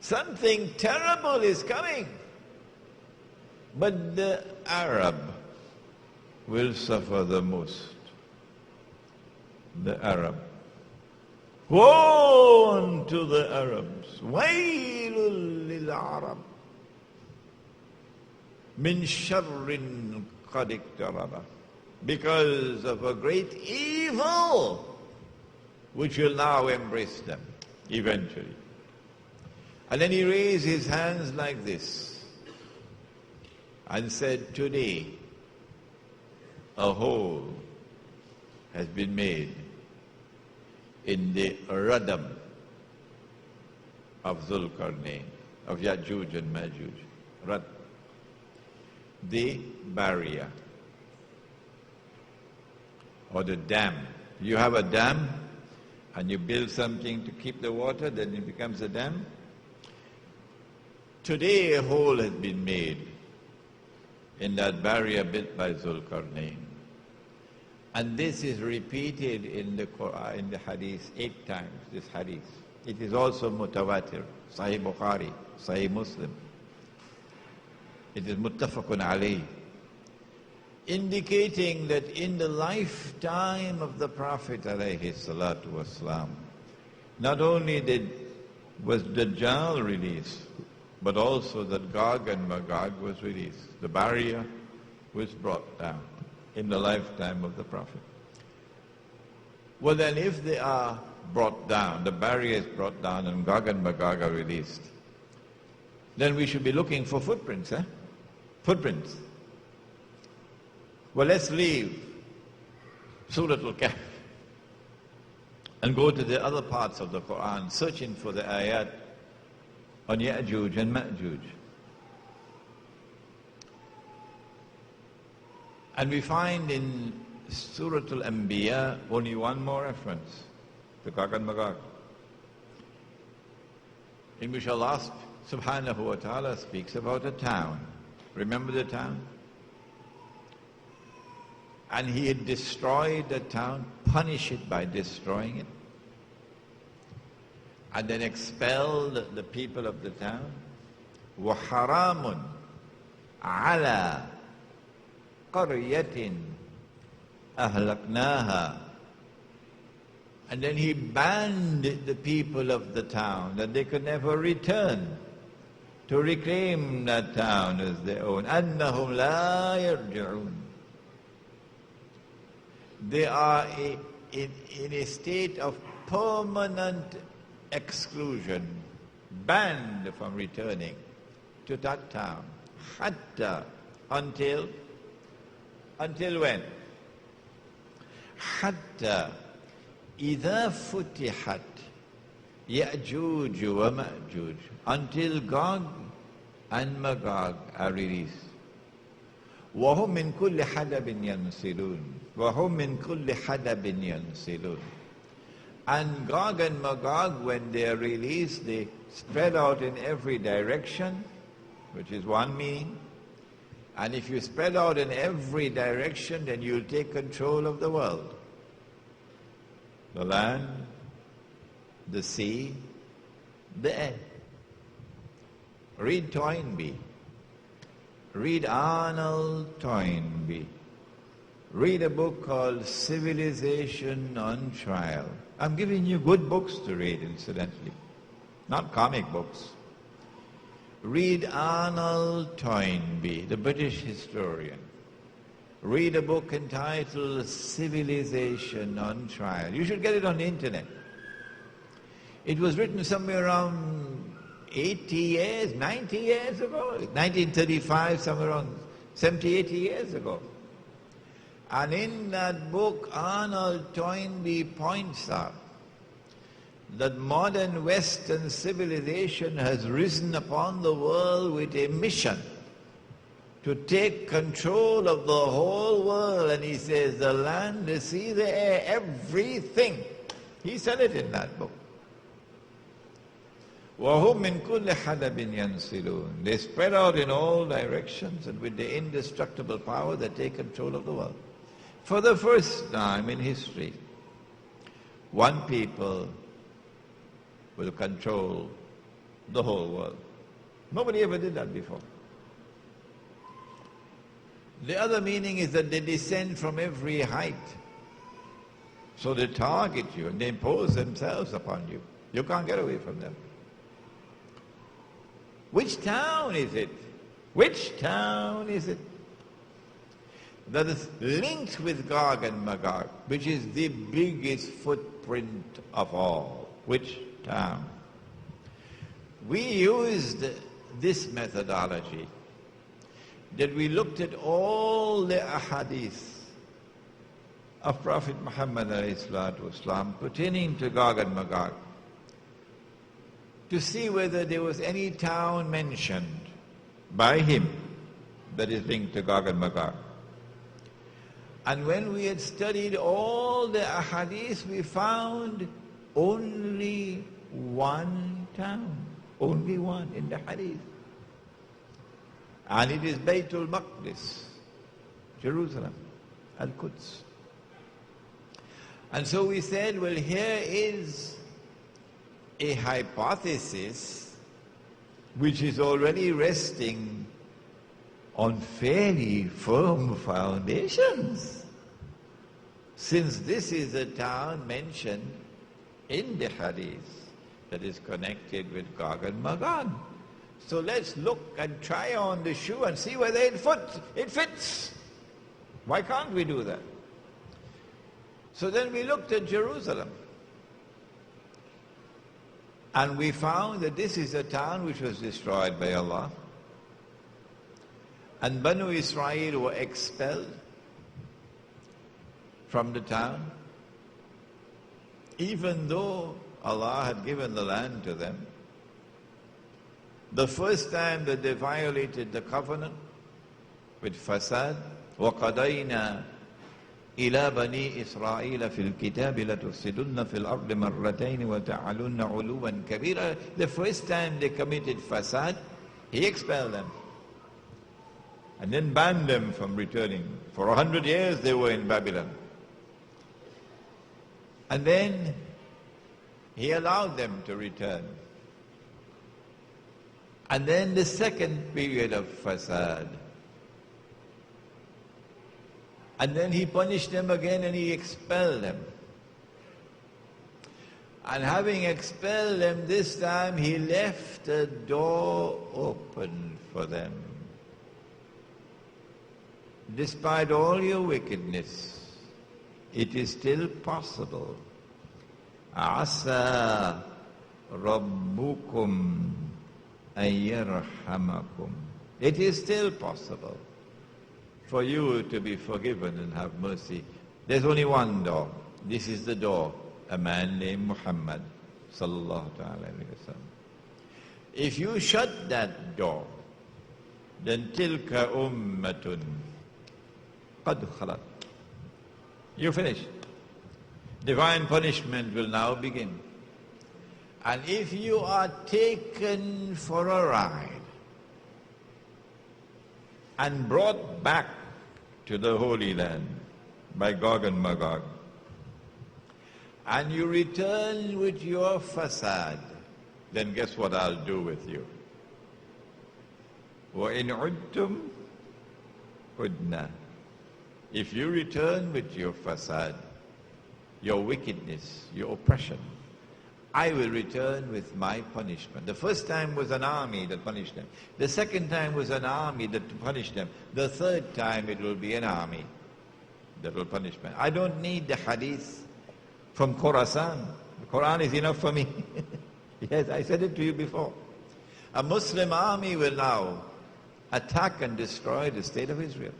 Something terrible is coming. But the Arab will suffer the most. The Arab. Woe unto the Arabs. Wailul lil Arab. Min sharrin qad iqtaraba. Because of a great evil which will now embrace them eventually. And then he raised his hands like this and said, today a hole has been made in the radam of Zulkarnain, of Ya'juj and Ma'juj. Rad, the barrier or the dam. You have a dam and you build something to keep the water, then it becomes a dam. Today a hole has been made in that barrier built by Zulkarnain. And this is repeated in the Quran, in the Hadith, 8 times, this Hadith. It is also mutawatir, Sahih Bukhari, Sahih Muslim. It is muttafaqun alayh, indicating that in the lifetime of the Prophet alayhi salatu wasalam, not only was Dajjal released, but also that Gog and Magog was released. The barrier was brought down in the lifetime of the Prophet. Well then, if they are brought down, the barrier is brought down and Gog and Magog are released, then we should be looking for footprints, Footprints. Well, let's leave Surah Al-Kahf and go to the other parts of the Quran, searching for the ayat on Ya'juj and Ma'juj. And we find in Surah Al-Anbiya only one more reference to Gog and Magog, in which Allah subhanahu wa ta'ala speaks about a town. Remember the town? And he had destroyed the town, punished it by destroying it, and then expelled the people of the town. وَحَرَامٌ عَلَى قَرْيَةٍ أَهْلَكْنَاهَا. And then he banned the people of the town, that they could never return to reclaim that town as their own. أَنَّهُمْ لَا يَرْجِعُونَ. They are in a state of permanent exclusion, banned from returning to that town. Hatta, until when? Hatta إِذَا فُتِحَتْ يَأْجُوجُ وَمَأْجُوجُ. Until Gog and Magog are released. وَهُمْ مِنْ كُلِّ حَدَبٍ يَنْسِلُونَ. وَهُمْ مِنْ كُلِّ حَدَبٍ يَنْسِلُونَ. And Gog and Magog, when they are released, they spread out in every direction, which is one meaning. And if you spread out in every direction, then you'll take control of the world. The land, the sea, the air. Read Toynbee. Read Arnold Toynbee. Read a book called Civilization on Trial. I'm giving you good books to read, incidentally, not comic books. Read Arnold Toynbee, the British historian. Read a book entitled Civilization on Trial. You should get it on the internet. It was written somewhere around 80 years, 90 years ago, 1935, somewhere around 70, 80 years ago. And in that book, Arnold Toynbee points out that modern Western civilization has risen upon the world with a mission to take control of the whole world. And he says, the land, the sea, the air, everything. He said it in that book. وَهُمْ مِنْ كُلِّ حَدَبٍ يَنْسِلُونَ. They spread out in all directions, and with the indestructible power they take control of the world. For the first time in history, one people will control the whole world. Nobody ever did that before. The other meaning is that they descend from every height. So they target you and they impose themselves upon you. You can't get away from them. Which town is it? Which town is it that is linked with Gog and Magog, which is the biggest footprint of all? Which town? We used this methodology, that we looked at all the ahadith of Prophet Muhammad ﷺ pertaining to Gog and Magog, to see whether there was any town mentioned by him that is linked to Gog and Magog. And when we had studied all the ahadith, we found only one town, only one in the hadith. And it is Baytul Maqdis, Jerusalem, Al-Quds. And so we said, well, here is a hypothesis which is already resting on fairly firm foundations, since this is a town mentioned in the hadith that is connected with Gog and Magog. So let's look and try on the shoe and see whether it fits. Why can't we do that? So then we looked at Jerusalem. And we found that this is a town which was destroyed by Allah. And Banu Israel were expelled from the town, even though Allah had given the land to them. The first time that they violated the covenant with fasad, وَقَضَيْنَا إِلَى بَنِي إِسْرَائِيلَ فِي الْكِتَابِ لَتُفْسِدُنَّ فِي الْأَرْضِ مَرَّتَيْنِ وَتَعَلُنَّ عُلُوًّا كَبِيرًا. The first time they committed fasad, He expelled them and then banned them from returning. For 100 years they were in Babylon. And then He allowed them to return. And then the second period of fasad. And then He punished them again and He expelled them. And having expelled them this time, He left a door open for them. Despite all your wickedness, it is still possible. Asa Rabbukum ayyarhamakum. It is still possible for you to be forgiven and have mercy. There's only one door. This is the door, a man named Muhammad sallallahu alaihi wasallam. If you shut that door, then tilka ummatun qad khalat. You finish. Divine punishment will now begin. And if you are taken for a ride and brought back to the Holy Land by Gog and Magog, and you return with your fasad, then guess what I'll do with you? وَإِنْ عُدْتُمْ عُدْنَا. If you return with your fasad, your wickedness, your oppression, I will return with my punishment. The first time was an army that punished them. The second time was an army that punished them. The third time it will be an army that will punish them. I don't need the hadith from Khorasan. The Quran is enough for me. Yes, I said it to you before. A Muslim army will now attack and destroy the state of Israel.